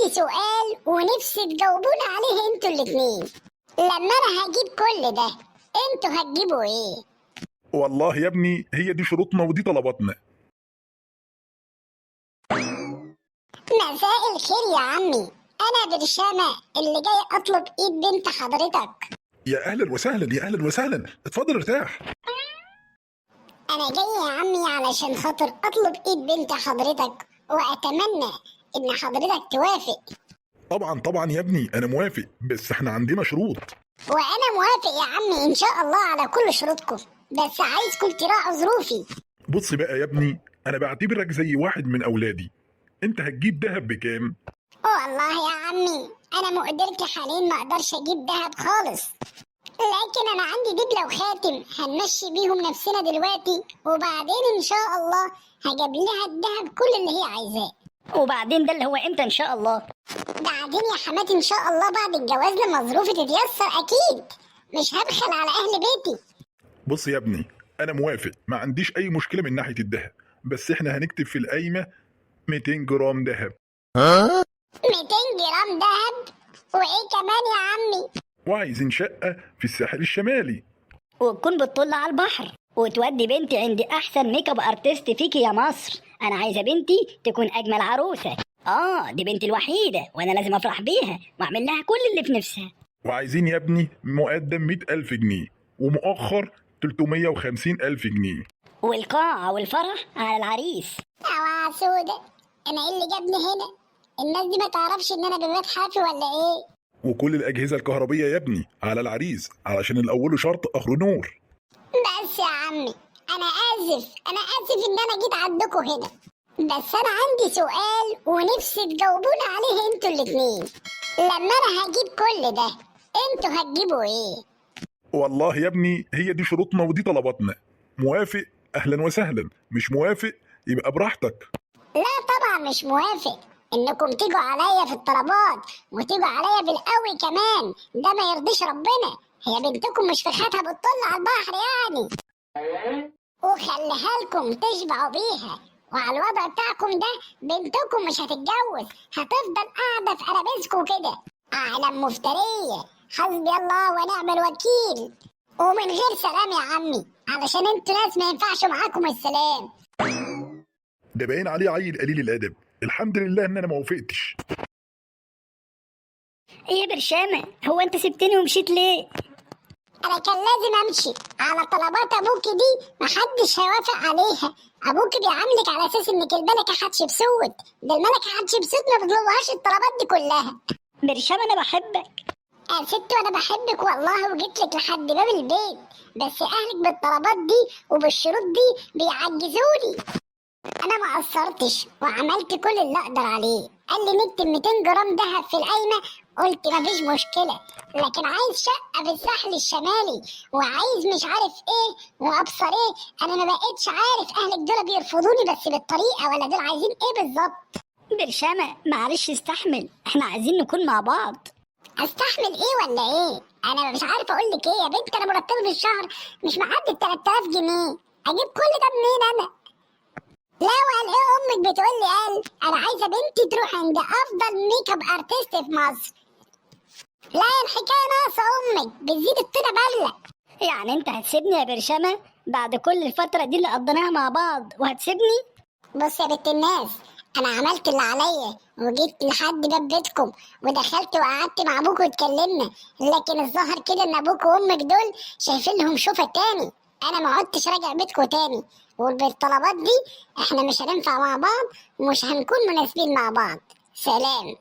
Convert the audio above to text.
عندي سؤال ونفسي تجاوبوني عليه انتوا الاتنين. لما انا هجيب كل ده انتوا هتجيبوا ايه؟ والله يا ابني هي دي شروطنا ودي طلباتنا. مساء الخير يا عمي، انا برشامة اللي جاي اطلب ايد بنت حضرتك. يا اهلا وسهلا يا اهلا وسهلا، اتفضل ارتاح. انا جاي يا عمي علشان خاطر اطلب ايد بنت حضرتك، واتمنى ان حضرتك توافق. طبعا طبعا يا ابني انا موافق، بس احنا عندنا شروط. وانا موافق يا عمي ان شاء الله على كل شروطكم، بس عايزكم تراعوا ظروفي. بص بقى يا ابني، انا بعتبرك زي واحد من اولادي. انت هتجيب دهب بكام؟ والله يا عمي انا مقدرتي حاليا ما اقدرش اجيب دهب خالص، لكن انا عندي دبلة وخاتم هنمشي بيهم نفسنا دلوقتي، وبعدين ان شاء الله هجيب لها الدهب كل اللي هي عايزاه. وبعدين ده اللي هو امتى ان شاء الله؟ بعدين يا حماتي ان شاء الله بعد الجواز لما ظروفي تتيسر اكيد مش هبخل على اهل بيتي. بص يا ابني، انا موافق، ما عنديش اي مشكله من ناحيه الدهب، بس احنا هنكتب في القايمه 200 جرام دهب. 200 جرام دهب؟ وايه كمان يا عمي؟ وعايزين شقه في الساحل الشمالي. وتكون بتطل على البحر، وتودي بنتي عند احسن ميك اب ارتست فيكي يا مصر. انا عايزه بنتي تكون اجمل عروسه. دي بنتي الوحيده وانا لازم افرح بيها واعمل لها كل اللي في نفسها. وعايزين يا ابني مقدم 100,000 جنيه ومؤخر 350,000 جنيه. والقاعه والفرح على العريس. اوعى سودة، انا ايه اللي جابني هنا؟ الناس دي ما تعرفش ان انا ببات حافي ولا ايه؟ وكل الاجهزه الكهربيه يا ابني على العريس، علشان الاول شرط اخره نور. بس يا عمي انا اسف ان انا جيت عندكم هنا، بس انا عندي سؤال ونفسي تجاوبوني عليه انتوا الاتنين. لما انا هجيب كل ده انتوا هتجيبوا ايه؟ والله يا ابني هي دي شروطنا ودي طلباتنا. موافق اهلا وسهلا، مش موافق يبقى براحتك. لا طبعا مش موافق انكم تيجوا عليا في الطلبات وتيجوا عليا بالقوي كمان، ده ما يرضيش ربنا. هي بنتكم مش فخاتها بتطل على البحر يعني، وخليها لكم تشبعوا بيها. وعلى الوضع بتاعكم ده بنتكم مش هتتجوز، هتفضل قاعدة في قرابيزكم كده. أعلام مفترية، حسبي الله ونعم الوكيل. ومن غير سلام يا عمي، علشان انتوا ناس ما ينفعش معاكم السلام. ده باين عليه عيل قليل الادب. الحمد لله ان انا ما وافقتش. ايه يا برشامه، هو انت سبتني ومشيت ليه؟ انا كان لازم امشي على طلبات ابوكي دي، محدش هيوافق عليها. ابوكي بيعاملك على اساس انك الملكه حتشبسوت، ده الملكه حتشبسوت ما بتطلبهاش الطلبات دي كلها. برشامه انا بحبك يا ستي وانا بحبك والله، وجيت لك لحد باب البيت، بس اهلك بالطلبات دي وبالشروط دي بيعجزوني. انا ما قصرتش وعملت كل اللي اقدر عليه. قال لي نكتب 200 جرام دهب في القايمه، قلت مفيش مشكله، لكن عايز شقه في الساحل الشمالي وعايز مش عارف ايه وابصر ايه. انا ما بقتش عارف اهلك دول بيرفضوني بس بالطريقه ولا دول عايزين ايه بالظبط. برشامه، معلش استحمل، احنا عايزين نكون مع بعض. استحمل ايه ولا ايه؟ انا مش عارفه اقول لك ايه يا بنت. انا مرتبي في الشهر مش معدي 3000 جنيه، اجيب كل ده منين انا؟ لا وقال ايه امك بتقول لي؟ قال انا عايزه بنتي تروح عند افضل ميك اب ارتست في مصر. لا الحكايه ناقصه امك، بتزيد الطينه بله. يعني انت هتسيبني يا برشامه بعد كل الفتره دي اللي قضيناها مع بعض وهتسيبني؟ بص يا بنت الناس، انا عملت اللي عليا وجيت لحد باب بيتكم ودخلت وقعدت مع ابوك واتكلمنا، لكن الظاهر كده ان ابوك وامك دول شايفين لهم شوفه تاني. انا ما عدتش راجع بيتكم تاني، وبالطلبات دي احنا مش هننفع مع بعض ومش هنكون مناسبين مع بعض. سلام.